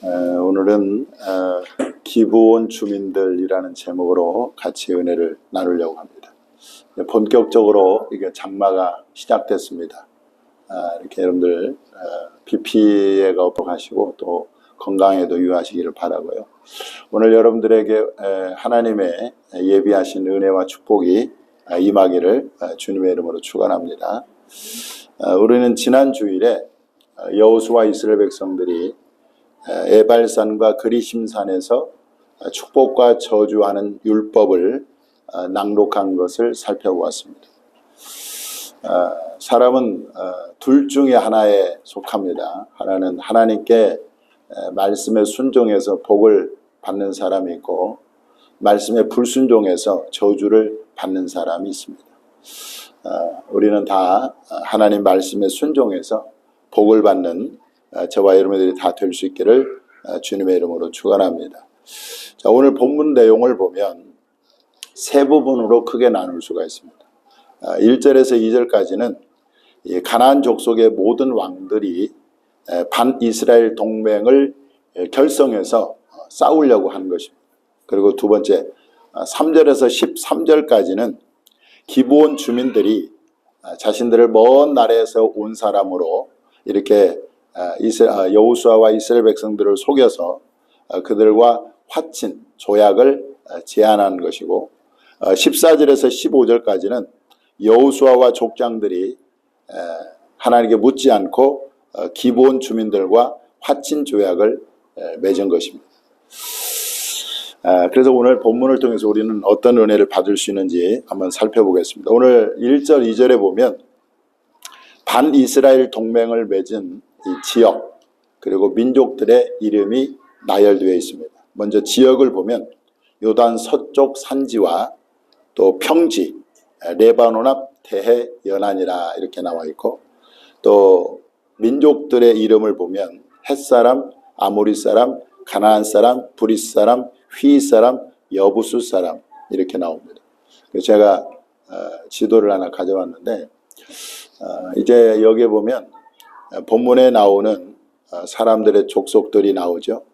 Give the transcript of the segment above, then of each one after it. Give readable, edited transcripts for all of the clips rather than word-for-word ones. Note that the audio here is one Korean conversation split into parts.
오늘은 기부온 주민들이라는 제목으로 같이 은혜를 나누려고 합니다. 본격적으로 이게 장마가 시작됐습니다. 이렇게 여러분들 비 피해가 없도록 하시고 또 건강에도 유의하시기를 바라고요. 오늘 여러분들에게 하나님의 예비하신 은혜와 축복이 임하기를 주님의 이름으로 축원합니다. 우리는 지난 주일에 여호수아 이스라엘 백성들이 에발산과 그리심산에서 축복과 저주하는 율법을 낭독한 것을 살펴보았습니다. 사람은 둘 중에 하나에 속합니다. 하나는 하나님께 말씀에 순종해서 복을 받는 사람이 있고, 말씀에 불순종해서 저주를 받는 사람이 있습니다. 우리는 다 하나님 말씀에 순종해서 복을 받는 저와 여러분들이 다 될 수 있기를 주님의 이름으로 축원합니다. 자, 오늘 본문 내용을 보면 세 부분으로 크게 나눌 수가 있습니다. 1절에서 2절까지는 가나안 족속의 모든 왕들이 반이스라엘 동맹을 결성해서 싸우려고 한 것입니다. 그리고 두 번째 3절에서 13절까지는 기브온 주민들이 자신들을 먼 나라에서 온 사람으로 이렇게 여호수아와 이스라엘 백성들을 속여서 그들과 화친 조약을 제안한 것이고, 14절에서 15절까지는 여호수아와 족장들이 하나님께 묻지 않고 기브온 주민들과 화친 조약을 맺은 것입니다. 그래서 오늘 본문을 통해서 우리는 어떤 은혜를 받을 수 있는지 한번 살펴보겠습니다. 오늘 1절, 2절에 보면 반이스라엘 동맹을 맺은 이 지역 그리고 민족들의 이름이 나열되어 있습니다. 먼저 지역을 보면 요단 서쪽 산지와 또 평지, 레바논 앞 대해 연안이라 이렇게 나와 있고, 또 민족들의 이름을 보면 헷사람, 아모리 사람, 가나안 사람, 브릿 사람, 휘 사람, 여부수 사람 이렇게 나옵니다. 제가 지도를 하나 가져왔는데, 이제 여기에 보면 본문에 나오는 사람들의 족속들이 나오죠.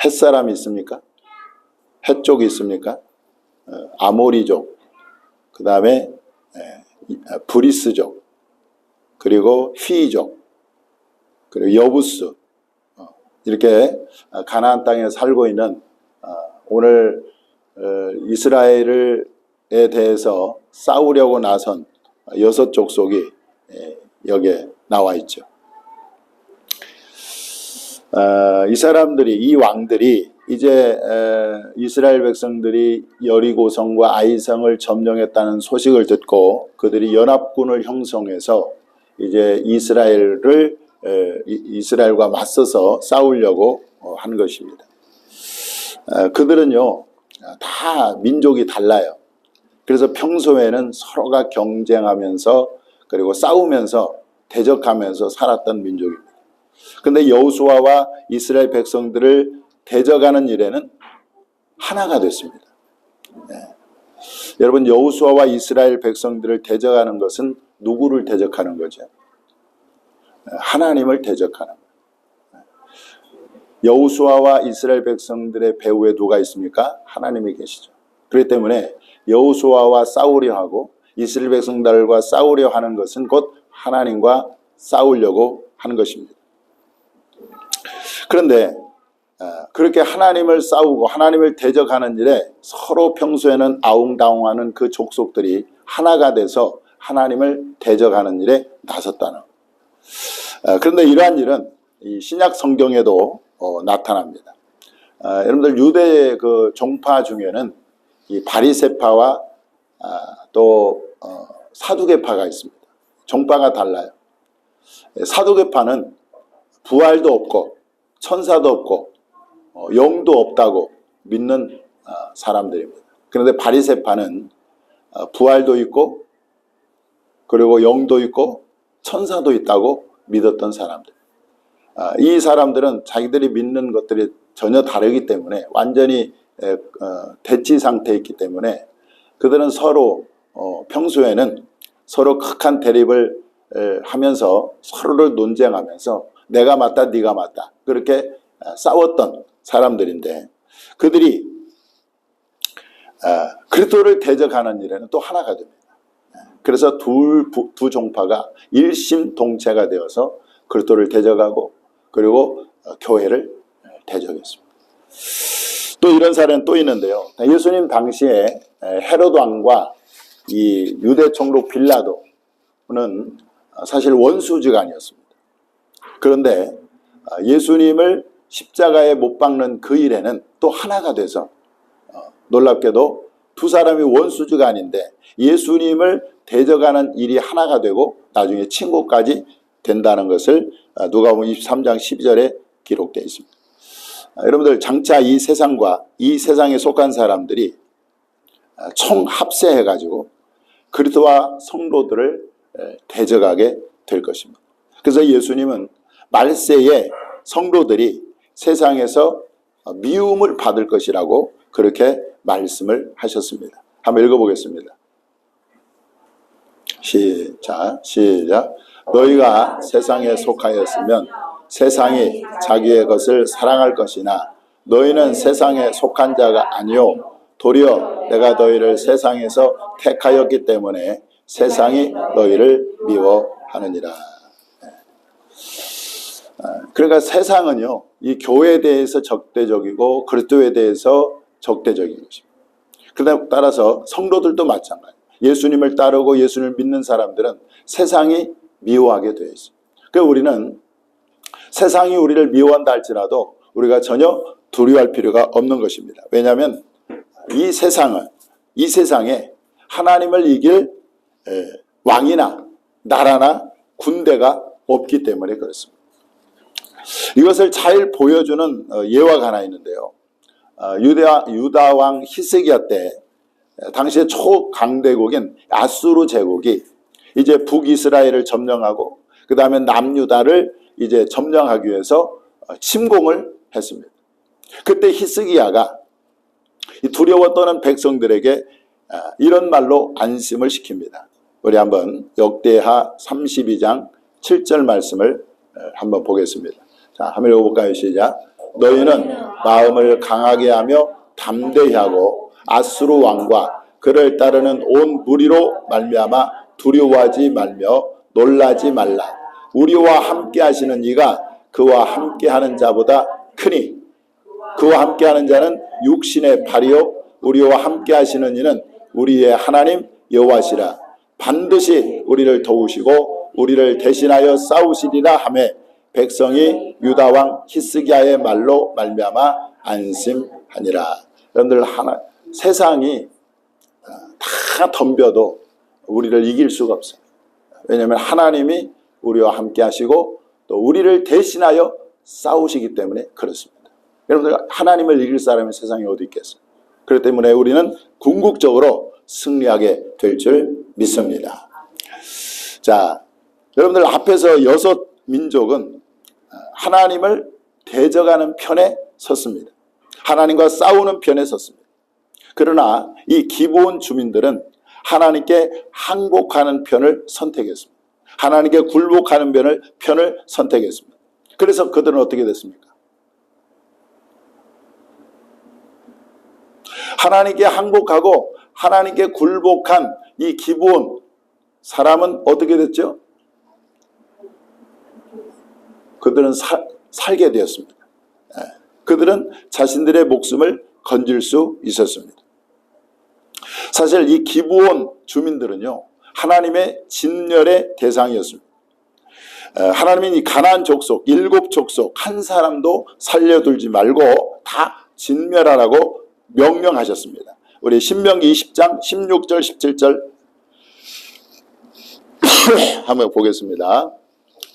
헷사람이 있습니까? 헷족이 있습니까? 아모리족, 그 다음에 브리스족, 그리고 휘족, 그리고 여부스, 이렇게 가나안 땅에 살고 있는 오늘 이스라엘에 대해서 싸우려고 나선 6 족속이 여기에 나와 있죠. 이 사람들이, 이 왕들이 이제 이스라엘 백성들이 여리고성과 아이성을 점령했다는 소식을 듣고 그들이 연합군을 형성해서 이제 이스라엘과 맞서서 싸우려고 한 것입니다. 그들은요 다 민족이 달라요. 그래서 평소에는 서로가 경쟁하면서 그리고 싸우면서 대적하면서 살았던 민족입니다. 그런데 여호수아와 이스라엘 백성들을 대적하는 일에는 하나가 됐습니다. 여러분, 여호수아와 이스라엘 백성들을 대적하는 것은 누구를 대적하는 거죠? 하나님을 대적하는 거예요. 여호수아와 이스라엘 백성들의 배후에 누가 있습니까? 하나님이 계시죠. 그렇기 때문에 여호수아와 싸우려 하고 이스라엘 백성들과 싸우려 하는 것은 곧 하나님과 싸우려고 하는 것입니다. 그런데 그렇게 하나님을 싸우고 하나님을 대적하는 일에 서로 평소에는 아웅다웅하는 그 족속들이 하나가 돼서 하나님을 대적하는 일에 나섰다는 거예요. 그런데 이러한 일은 이 신약 성경에도 나타납니다. 여러분들 유대의 그 종파 중에는 이 바리새파와 또 사두개파가 있습니다. 종파가 달라요. 사두개파는 부활도 없고 천사도 없고 영도 없다고 믿는 사람들입니다. 그런데 바리새파는 부활도 있고 그리고 영도 있고 천사도 있다고 믿었던 사람들. 이 사람들은 자기들이 믿는 것들이 전혀 다르기 때문에 완전히 대치 상태에 있기 때문에 그들은 서로 평소에는 서로 극한 대립을 하면서 서로를 논쟁하면서 내가 맞다 네가 맞다 그렇게 싸웠던 사람들인데, 그들이 그리스도를 대적하는 일에는 또 하나가 됩니다. 그래서 두 종파가 일심동체가 되어서 그리스도를 대적하고 그리고 교회를 대적했습니다. 또 이런 사례는 또 있는데요. 예수님 당시에 헤롯 왕과 이 유대 총독 빌라도는 사실 원수지간이었습니다. 그런데 예수님을 십자가에 못 박는 그 일에는 또 하나가 돼서 놀랍게도 두 사람이 원수지간인데 예수님을 대적하는 일이 하나가 되고 나중에 친구까지 된다는 것을 누가복음 23장 12절에 기록되어 있습니다. 여러분들 장차 이 세상과 이 세상에 속한 사람들이 총합세해가지고 그리스도와 성도들을 대적하게 될 것입니다. 그래서 예수님은 말세에 성도들이 세상에서 미움을 받을 것이라고 그렇게 말씀을 하셨습니다. 한번 읽어보겠습니다. 시작. 너희가 세상에 속하였으면 세상이 자기의 것을 사랑할 것이나 너희는 세상에 속한 자가 아니요 도리어 내가 너희를 세상에서 택하였기 때문에 세상이 너희를 미워하느니라. 그러니까 세상은요, 이 교회에 대해서 적대적이고 그리스도에 대해서 적대적인 것입니다. 그러나 따라서 성도들도 마찬가지예요. 예수님을 따르고 예수님을 믿는 사람들은 세상이 미워하게 되어 있습니다. 그러니까 우리는 세상이 우리를 미워한다 할지라도 우리가 전혀 두려워할 필요가 없는 것입니다. 왜냐하면 이 세상에 하나님을 이길 왕이나 나라나 군대가 없기 때문에 그렇습니다. 이것을 잘 보여주는 예화가 하나 있는데요. 유다 왕 히스기야 때 당시에 초강대국인 아수르 제국이 이제 북이스라엘을 점령하고 그 다음에 남유다를 이제 점령하기 위해서 침공을 했습니다. 그때 히스기야가 두려워 떠는 백성들에게 이런 말로 안심을 시킵니다. 우리 한번 역대하 32장 7절 말씀을 한번 보겠습니다. 자, 한번 읽어볼까요? 시작. 너희는 마음을 강하게 하며 담대히 하고 아수르 왕과 그를 따르는 온 무리로 말미암아 두려워하지 말며 놀라지 말라. 우리와 함께 하시는 이가 그와 함께 하는 자보다 크니 그와 함께 하는 자는 육신의 팔이요 우리와 함께 하시는 이는 우리의 하나님 여호와시라. 반드시 우리를 도우시고 우리를 대신하여 싸우시리라 하며 백성이 유다 왕 히스기야의 말로 말미암아 안심하니라. 여러분들 세상이 다 덤벼도 우리를 이길 수가 없어요. 왜냐하면 하나님이 우리와 함께 하시고 또 우리를 대신하여 싸우시기 때문에 그렇습니다. 여러분들 하나님을 이길 사람이 세상에 어디 있겠어요? 그렇기 때문에 우리는 궁극적으로 승리하게 될 줄 믿습니다. 자, 여러분들 앞에서 6 민족은 하나님을 대적하는 편에 섰습니다. 하나님과 싸우는 편에 섰습니다. 그러나 이 기브온 주민들은 하나님께 항복하는 편을 선택했습니다. 하나님께 굴복하는 편을 선택했습니다. 그래서 그들은 어떻게 됐습니까? 하나님께 항복하고 하나님께 굴복한 이 기브온 사람은 어떻게 됐죠? 그들은 살게 되었습니다. 그들은 자신들의 목숨을 건질 수 있었습니다. 사실 이 기브온 주민들은요, 하나님의 진멸의 대상이었습니다. 하나님이 이 가나안 족속 7 족속 한 사람도 살려두지 말고 다 진멸하라고 명령하셨습니다. 우리 신명기 20장 16절 17절 한번 보겠습니다.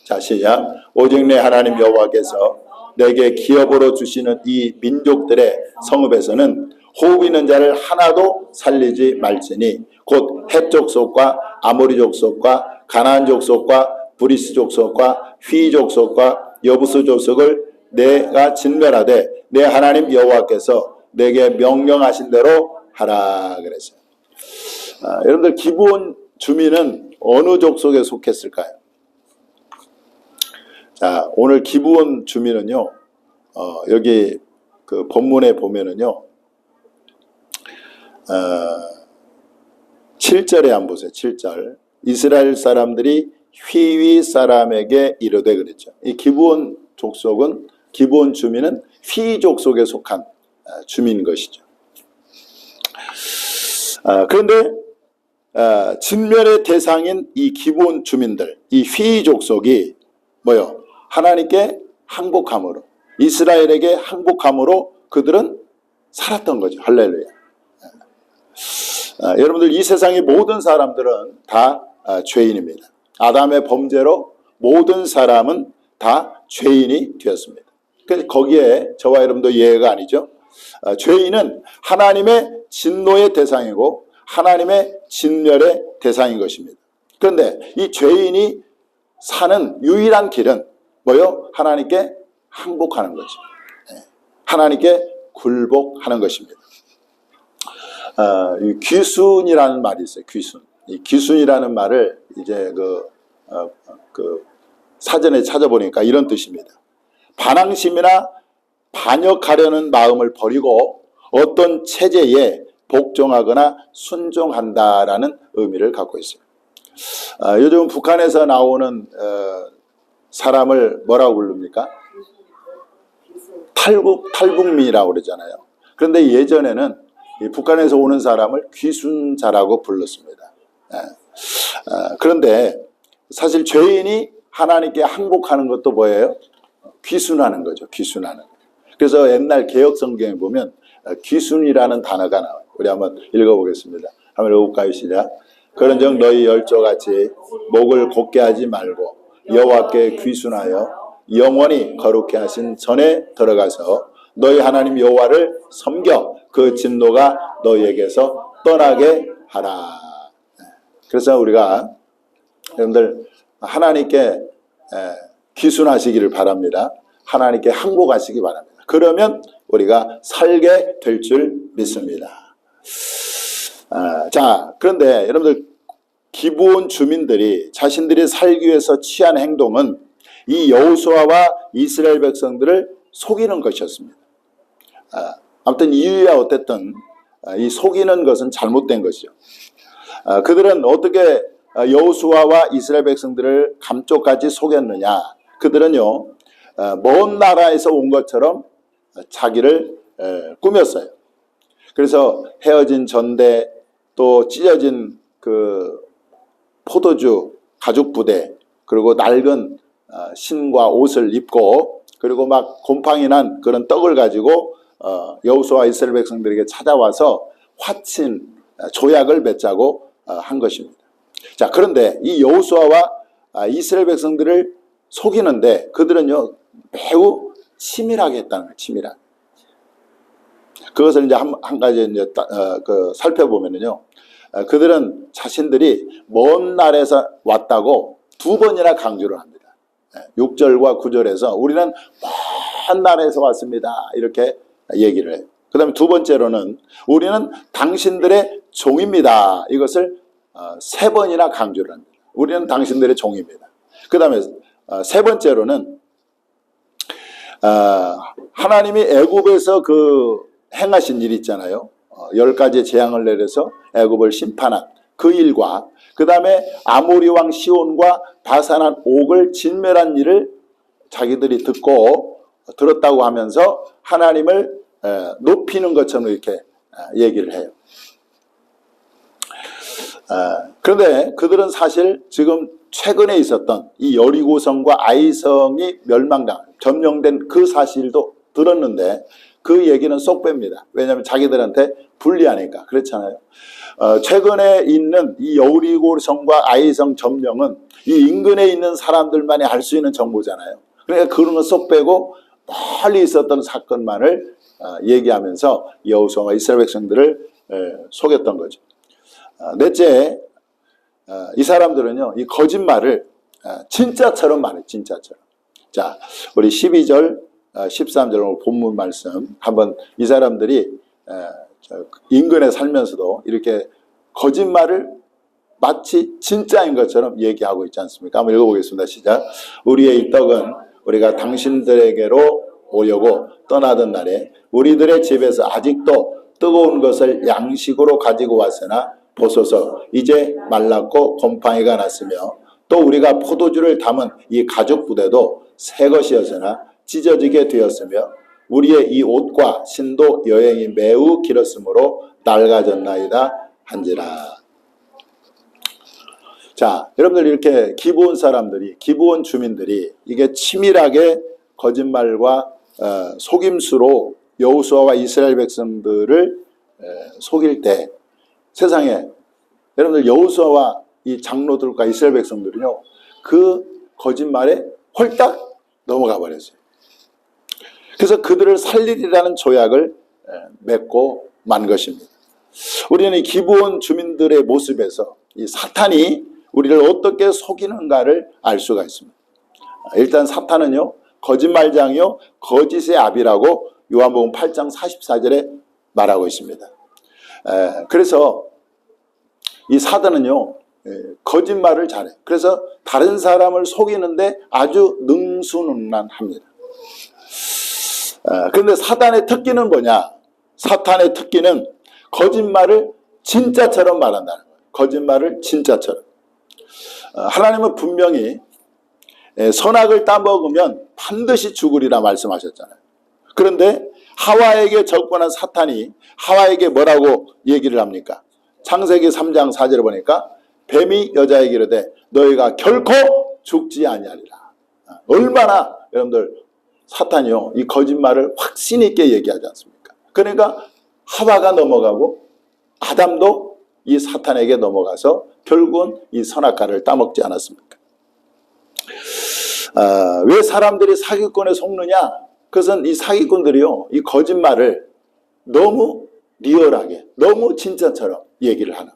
자, 시작. 오직 내 하나님 여호와께서 내게 기업으로 주시는 이 민족들의 성읍에서는 호흡 있는 자를 하나도 살리지 말지니 곧 헷 족속과 아모리 족속과 가나안 족속과 브리스 족속과 휘 족속과 여부스 족속을 내가 진멸하되 내 하나님 여호와께서 내게 명령하신 대로 하라 그랬어요. 여러분들 기브온 주민은 어느 족속에 속했을까요? 자, 오늘 기브온 주민은요, 여기 그 본문에 보면은요, 7절에 한번 보세요. 7절. 이스라엘 사람들이 휘위 사람에게 이르되 그랬죠. 이 기브온 족속은, 기브온 주민은 휘위 족속에 속한 주민인 것이죠. 그런데 진멸의 대상인 이 기브온 주민들, 이 휘위 족속이 뭐요? 하나님께 항복함으로, 이스라엘에게 항복함으로 그들은 살았던 거죠. 할렐루야. 여러분들, 이 세상의 모든 사람들은 다 죄인입니다. 아담의 범죄로 모든 사람은 다 죄인이 되었습니다. 그래서 거기에 저와 여러분도 예외가 아니죠. 죄인은 하나님의 진노의 대상이고 하나님의 진멸의 대상인 것입니다. 그런데 이 죄인이 사는 유일한 길은 뭐요? 하나님께 항복하는 거죠. 하나님께 굴복하는 것입니다. 이 귀순이라는 말이 있어요. 귀순. 이 귀순이라는 말을 이제 그 사전에 찾아보니까 이런 뜻입니다. 반항심이나 반역하려는 마음을 버리고 어떤 체제에 복종하거나 순종한다라는 의미를 갖고 있어요. 요즘 북한에서 나오는 사람을 뭐라고 부릅니까? 탈북민이라고 그러잖아요. 그런데 예전에는 북한에서 오는 사람을 귀순자라고 불렀습니다. 그런데 사실 죄인이 하나님께 항복하는 것도 뭐예요? 귀순하는 거죠. 귀순하는. 그래서 옛날 개역 성경에 보면 귀순이라는 단어가 나와요. 우리 한번 읽어보겠습니다. 한번 읽어볼까요? 시작. 그런즉 너희 열조같이 목을 곧게 하지 말고 여호와께 귀순하여 영원히 거룩해 하신 전에 들어가서 너희 하나님 여호와를 섬겨 그 진노가 너희에게서 떠나게 하라. 그래서 우리가 여러분들 하나님께 귀순하시기를 바랍니다. 하나님께 항복하시기 바랍니다. 그러면 우리가 살게 될 줄 믿습니다. 자, 그런데 여러분들, 기브온 주민들이 자신들이 살기 위해서 취한 행동은 이 여호수아와 이스라엘 백성들을 속이는 것이었습니다. 아무튼 이유야 어쨌든 이 속이는 것은 잘못된 것이죠. 그들은 어떻게 여호수아와 이스라엘 백성들을 감쪽같이 속였느냐? 그들은요, 먼 나라에서 온 것처럼 자기를 꾸몄어요. 그래서 헤어진 전대, 또 찢어진 그 포도주 가죽 부대, 그리고 낡은 신과 옷을 입고, 그리고 막 곰팡이 난 그런 떡을 가지고 여호수아와 이스라엘 백성들에게 찾아와서 화친 조약을 맺자고 한 것입니다. 자, 그런데 이 여호수아와 이스라엘 백성들을 속이는데 그들은요 매우 치밀하게 했다는 거예요. 치밀하게. 그것을 이제 한 가지 이제 살펴보면요, 그들은 자신들이 먼 날에서 왔다고 두 번이나 강조를 합니다. 6절과 9절에서 우리는 먼 날에서 왔습니다, 이렇게 얘기를 해요. 그 다음에 두 번째로는 우리는 당신들의 종입니다, 이것을 세 번이나 강조를 합니다. 우리는 당신들의 종입니다. 그 다음에 세 번째로는 하나님이 애굽에서 행하신 일 있잖아요. 10가지 재앙을 내려서 애굽을 심판한 그 일과, 그 다음에 아모리 왕 시온과 바산한 옥을 진멸한 일을 자기들이 들었다고 하면서 하나님을 높이는 것처럼 이렇게 얘기를 해요. 그런데 그들은 사실 지금 최근에 있었던 이 여리고성과 아이성이 점령된 그 사실도 들었는데 그 얘기는 쏙 뺍니다. 왜냐하면 자기들한테 불리하니까. 그렇잖아요. 최근에 있는 이 여리고성과 아이성 점령은 이 인근에 있는 사람들만이 알 수 있는 정보잖아요. 그러니까 그런 거 쏙 빼고 멀리 있었던 사건만을 얘기하면서 여호수아와 이스라엘 백성들을 속였던 거죠. 넷째, 이 사람들은요, 이 거짓말을 진짜처럼 말해요. 진짜처럼. 자, 우리 12절, 13절 본문 말씀 한번, 이 사람들이 인근에 살면서도 이렇게 거짓말을 마치 진짜인 것처럼 얘기하고 있지 않습니까? 한번 읽어보겠습니다. 시작. 우리의 이 떡은 우리가 당신들에게로 오려고 떠나던 날에 우리들의 집에서 아직도 뜨거운 것을 양식으로 가지고 왔으나 보소서 이제 말랐고 곰팡이가 났으며 또 우리가 포도주를 담은 이 가죽 부대도 새 것이었으나 찢어지게 되었으며 우리의 이 옷과 신도 여행이 매우 길었으므로 낡아졌나이다 한지라. 자, 여러분들 이렇게 기브온 사람들이, 기브온 주민들이 이게 치밀하게 거짓말과 속임수로 여호수아와 이스라엘 백성들을 속일 때 세상에 여러분들 여호수아와 이 장로들과 이스라엘 백성들은요 그 거짓말에 홀딱 넘어가 버렸어요. 그래서 그들을 살리리라는 조약을 맺고 만 것입니다. 우리는 이 기브온 주민들의 모습에서 이 사탄이 우리를 어떻게 속이는가를 알 수가 있습니다. 일단 사탄은요 거짓말장이요 거짓의 아비라고 요한복음 8장 44절에 말하고 있습니다. 그래서 이 사단은요 거짓말을 잘해. 그래서 다른 사람을 속이는데 아주 능수능란합니다. 그런데 사단의 특기는 뭐냐? 사탄의 특기는 거짓말을 진짜처럼 말한다는 거예요. 거짓말을 진짜처럼. 하나님은 분명히 선악을 따먹으면 반드시 죽으리라 말씀하셨잖아요. 그런데 하와에게 접근한 사탄이 하와에게 뭐라고 얘기를 합니까? 창세기 3장 4절에 보니까 뱀이 여자에게 이르되 너희가 결코 죽지 아니하리라. 얼마나 여러분들 사탄이요 이 거짓말을 확신 있게 얘기하지 않습니까? 그러니까 하와가 넘어가고 아담도 이 사탄에게 넘어가서 결국은 이 선악과를 따먹지 않았습니까? 왜 사람들이 사기꾼에 속느냐? 그것은 이 사기꾼들이요 이 거짓말을 너무 리얼하게 너무 진짜처럼 얘기를 하는.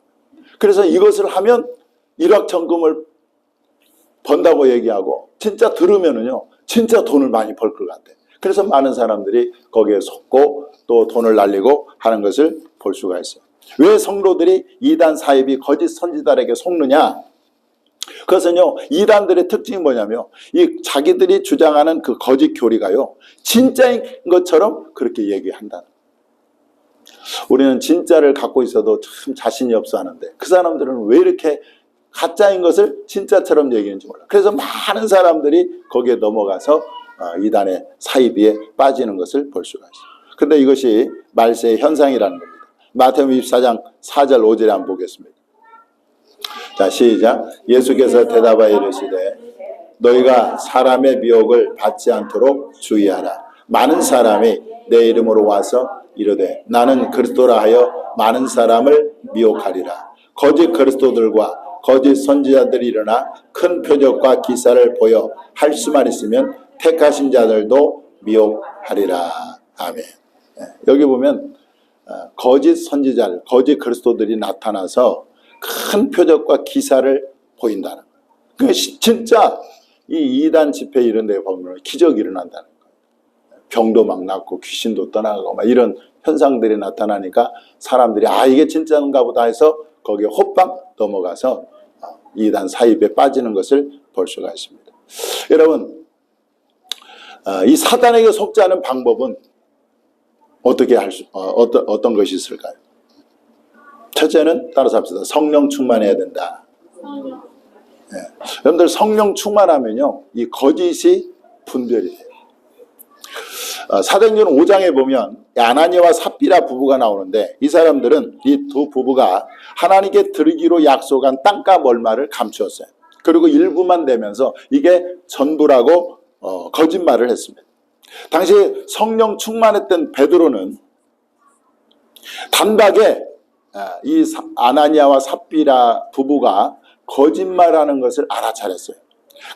그래서 이것을 하면 일확천금을 번다고 얘기하고 진짜 들으면은요 진짜 돈을 많이 벌 것 같아. 그래서 많은 사람들이 거기에 속고 또 돈을 날리고 하는 것을 볼 수가 있어요. 왜 성도들이 이단 사입이 거짓 선지자들에게 속느냐? 그것은요 이단들의 특징이 뭐냐면 이 자기들이 주장하는 그 거짓 교리가요 진짜인 것처럼 그렇게 얘기한다. 우리는 진짜를 갖고 있어도 참 자신이 없어 하는데 그 사람들은 왜 이렇게 가짜인 것을 진짜처럼 얘기하는지 몰라. 그래서 많은 사람들이 거기에 넘어가서 이단의 사이비에 빠지는 것을 볼 수가 있어요. 그런데 이것이 말세의 현상이라는 겁니다. 마태복음 24장 4절 5절에 한번 보겠습니다. 자, 시작. 예수께서 대답하여 이르시되 너희가 사람의 미혹을 받지 않도록 주의하라. 많은 사람이 내 이름으로 와서 이르되 나는 그리스도라 하여 많은 사람을 미혹하리라. 거짓 그리스도들과 거짓 선지자들이 일어나 큰 표적과 기사를 보여 할 수만 있으면 택하신 자들도 미혹하리라. 아멘. 여기 보면 거짓 선지자, 거짓 그리스도들이 나타나서 큰 표적과 기사를 보인다는 거예요. 진짜 이 이단 집회 이런 데 보면 기적이 일어난다는 거예요. 병도 막 낫고 귀신도 떠나가고 막 이런 현상들이 나타나니까 사람들이 이게 진짜인가 보다 해서 거기에 호빵 넘어가서 이단 사입에 빠지는 것을 볼 수가 있습니다. 여러분, 이 사단에게 속지 않은 방법은 어떻게 어떤 것이 있을까요? 첫째는 따라서 합시다. 성령 충만해야 된다. 네. 여러분들 성령 충만하면요 이 거짓이 분별이 돼요. 사도행전 5장에 보면 아나니아와 삽비라 부부가 나오는데 이 사람들은 이 두 부부가 하나님께 드리기로 약속한 땅값 얼마를 감추었어요. 그리고 일부만 내면서 이게 전부라고 거짓말을 했습니다. 당시 성령 충만했던 베드로는 단박에 이 아나니아와 삽비라 부부가 거짓말하는 것을 알아차렸어요.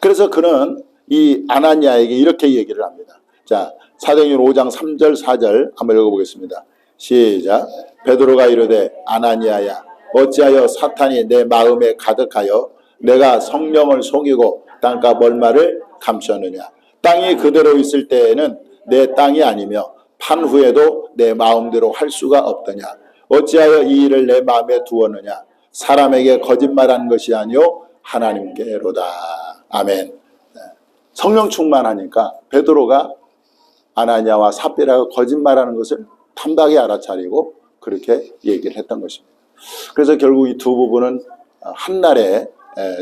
그래서 그는 이 아나니아에게 이렇게 얘기를 합니다. 자, 사도행전 5장 3절 4절 한번 읽어보겠습니다. 시작. 베드로가 이르되 아나니아야 어찌하여 사탄이 내 마음에 가득하여 내가 성령을 속이고 땅값 얼마를 감추었느냐. 땅이 그대로 있을 때에는 내 땅이 아니며 판 후에도 내 마음대로 할 수가 없더냐. 어찌하여 이 일을 내 마음에 두었느냐. 사람에게 거짓말한 것이 아니요 하나님께로다. 아멘. 성령 충만하니까 베드로가 아나니아와 삽비라가 거짓말하는 것을 단박에 알아차리고 그렇게 얘기를 했던 것입니다. 그래서 결국 이 두 부부는 한날에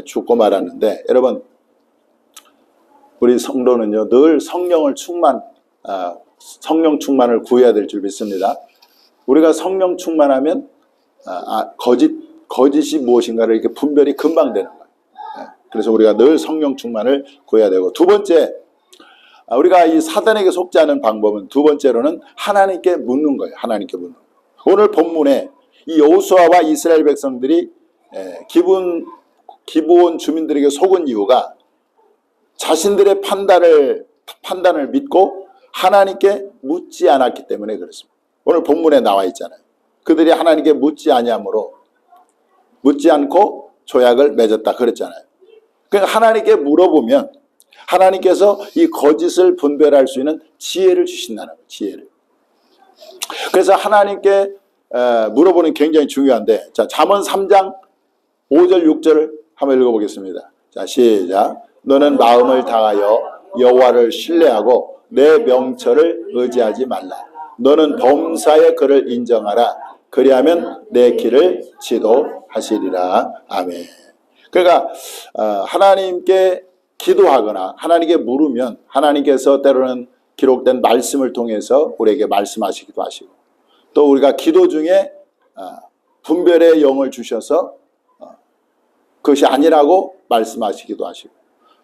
죽고 말았는데, 여러분, 우리 성도는요 늘 성령 충만을 구해야 될 줄 믿습니다. 우리가 성령 충만하면 거짓이 무엇인가를 이렇게 분별이 금방 되는 거예요. 그래서 우리가 늘 성령 충만을 구해야 되고, 두 번째, 우리가 이 사단에게 속지 않은 방법은 두 번째로는 하나님께 묻는 거예요. 하나님께 묻는 거예요. 오늘 본문에 이 여호수아와 이스라엘 백성들이 기브온 주민들에게 속은 이유가 자신들의 판단을 믿고 하나님께 묻지 않았기 때문에 그렇습니다. 오늘 본문에 나와 있잖아요. 그들이 하나님께 묻지 않고 조약을 맺었다 그랬잖아요. 그러니까 하나님께 물어보면 하나님께서 이 거짓을 분별할 수 있는 지혜를 주신다는 거예요. 지혜를. 그래서 하나님께 물어보는 게 굉장히 중요한데, 자, 잠언 3장 5절 6절을 한번 읽어보겠습니다. 자, 시작. 너는 마음을 다하여 여호와를 신뢰하고 내 명철을 의지하지 말라. 너는 범사의 그를 인정하라. 그리하면 내 길을 지도하시리라. 아멘. 그러니까 하나님께 기도하거나 하나님께 물으면 하나님께서 때로는 기록된 말씀을 통해서 우리에게 말씀하시기도 하시고, 또 우리가 기도 중에 분별의 영을 주셔서 그것이 아니라고 말씀하시기도 하시고,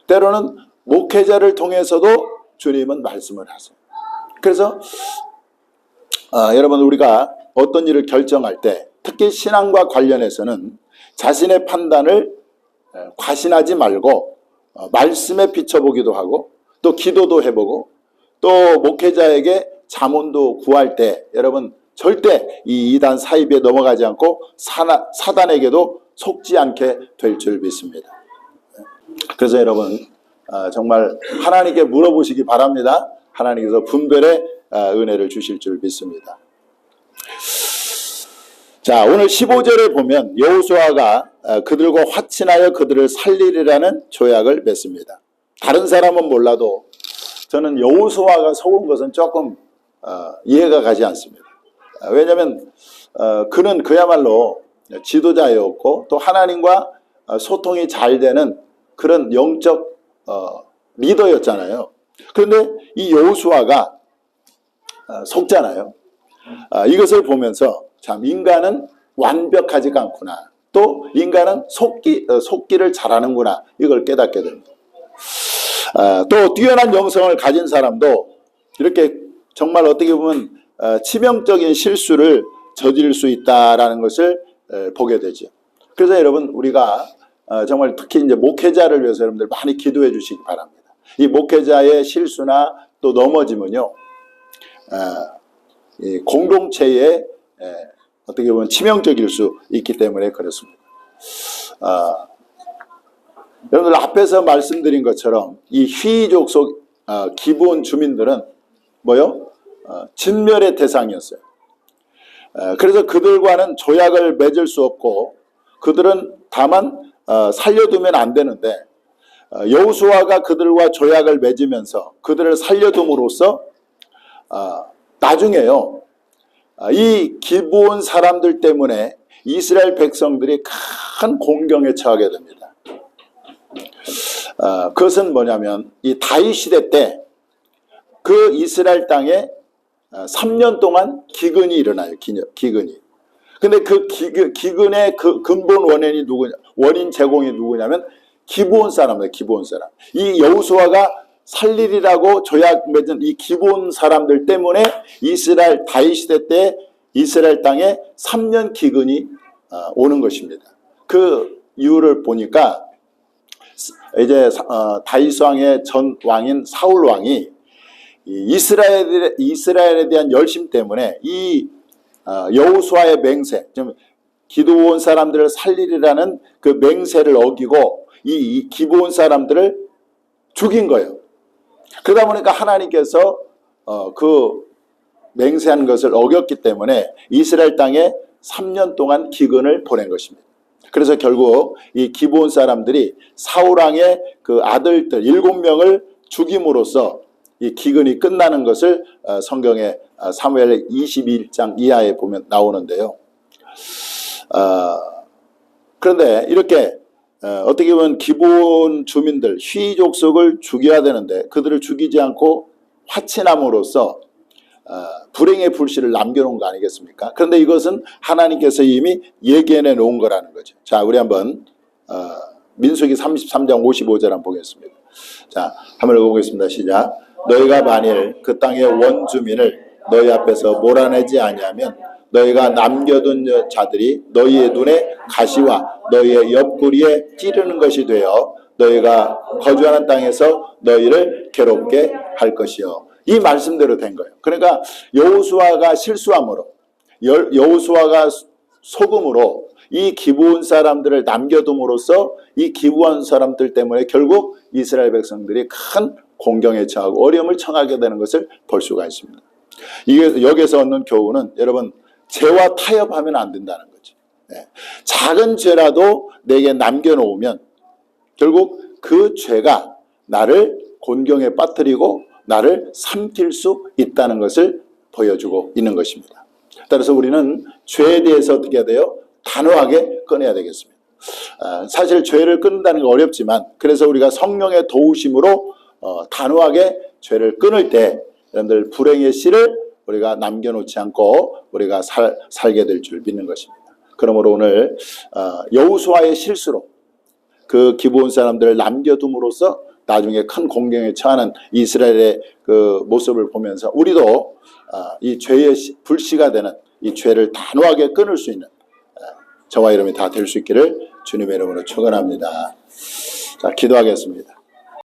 때로는 목회자를 통해서도 주님은 말씀을 하세요. 그래서 여러분, 우리가 어떤 일을 결정할 때 특히 신앙과 관련해서는 자신의 판단을 과신하지 말고 말씀에 비춰보기도 하고, 또 기도도 해보고, 또 목회자에게 자문도 구할 때 여러분 절대 이 이단 사이비에 넘어가지 않고 사단에게도 속지 않게 될 줄 믿습니다. 그래서 여러분 정말 하나님께 물어보시기 바랍니다. 하나님께서 분별의 은혜를 주실 줄 믿습니다. 자, 오늘 15절에 보면 여호수아가 그들과 화친하여 그들을 살리리라는 조약을 맺습니다. 다른 사람은 몰라도 저는 여호수아가 속은 것은 조금 이해가 가지 않습니다. 왜냐하면 그는 그야말로 지도자였고 또 하나님과 소통이 잘 되는 그런 영적 리더였잖아요. 그런데 이 여호수아가 속잖아요. 이것을 보면서 참 인간은 완벽하지가 않구나, 또 인간은 속기를 잘하는구나, 이걸 깨닫게 됩니다. 또 뛰어난 영성을 가진 사람도 이렇게 정말 어떻게 보면 치명적인 실수를 저지를 수 있다라는 것을 보게 되죠. 그래서 여러분, 우리가 정말 특히 이제 목회자를 위해서 여러분들 많이 기도해 주시기 바랍니다. 이 목회자의 실수나 또 넘어짐은요, 이 공동체에 어떻게 보면 치명적일 수 있기 때문에 그렇습니다. 여러분들 앞에서 말씀드린 것처럼 이 휘이족 속 기브온 주민들은 뭐요? 진멸의 대상이었어요. 그래서 그들과는 조약을 맺을 수 없고 그들은 다만 살려두면 안 되는데, 여호수아가 그들과 조약을 맺으면서 그들을 살려둠으로써 나중에요, 이 기브온 사람들 때문에 이스라엘 백성들이 큰 공경에 처하게 됩니다. 그것은 뭐냐면 이 다윗 시대 때 그 이스라엘 땅에 3년 동안 기근이 일어나요. 기근이. 근데 그 기근의 그 근본 원인이 누구냐? 원인 제공이 누구냐면 기브온 사람들, 기브온 사람. 이 여호수아가 살리리라고 조약 맺은 이 기브온 사람들 때문에 다윗 시대 때 이스라엘 땅에 3년 기근이 오는 것입니다. 그 이유를 보니까 이제 다윗 왕의 전 왕인 사울 왕이 이스라엘에 대한 열심 때문에 이 여호수아의 맹세, 좀 기드온 사람들을 살리리라는 그 맹세를 어기고 이 기브온 사람들을 죽인 거예요. 그러다 보니까 하나님께서 그 맹세한 것을 어겼기 때문에 이스라엘 땅에 3년 동안 기근을 보낸 것입니다. 그래서 결국 이 기브온 사람들이 사울 왕의 그 아들들 7명을 죽임으로써 이 기근이 끝나는 것을 성경에 사무엘 22장 이하에 보면 나오는데요. 그런데 이렇게 어떻게 보면 기본 주민들 휘족속을 죽여야 되는데 그들을 죽이지 않고 화친함으로써 불행의 불씨를 남겨놓은 거 아니겠습니까? 그런데 이것은 하나님께서 이미 예견해 놓은 거라는 거죠. 자, 우리 한번 민수기 33장 55절 한번 보겠습니다. 자, 한번 읽어보겠습니다. 시작. 너희가 만일 그 땅의 원주민을 너희 앞에서 몰아내지 아니하면 너희가 남겨둔 자들이 너희의 눈에 가시와 너희의 옆구리에 찌르는 것이 되어 너희가 거주하는 땅에서 너희를 괴롭게 할 것이요. 이 말씀대로 된 거예요. 그러니까 여호수아가 실수함으로 여호수아가 속음으로 이 기브온 사람들을 남겨둠으로써 이 기브온 사람들 때문에 결국 이스라엘 백성들이 큰 공경에 처하고 어려움을 청하게 되는 것을 볼 수가 있습니다. 이게 여기서 얻는 교훈은 여러분 죄와 타협하면 안 된다는 거죠. 작은 죄라도 내게 남겨놓으면 결국 그 죄가 나를 곤경에 빠뜨리고 나를 삼킬 수 있다는 것을 보여주고 있는 것입니다. 따라서 우리는 죄에 대해서 어떻게 해야 돼요? 단호하게 끊어야 되겠습니다. 사실 죄를 끊는다는 건 어렵지만 그래서 우리가 성령의 도우심으로 단호하게 죄를 끊을 때 여러분들 불행의 씨를 우리가 남겨놓지 않고 우리가 살게 될 줄 믿는 것입니다. 그러므로 오늘 여호수아의 실수로 그 기브온 사람들을 남겨둠으로써 나중에 큰 공경에 처하는 이스라엘의 그 모습을 보면서 우리도 이 죄의 불씨가 되는 이 죄를 단호하게 끊을 수 있는 저와 여러분이 다 될 수 있기를 주님의 이름으로 축원합니다. 자, 기도하겠습니다.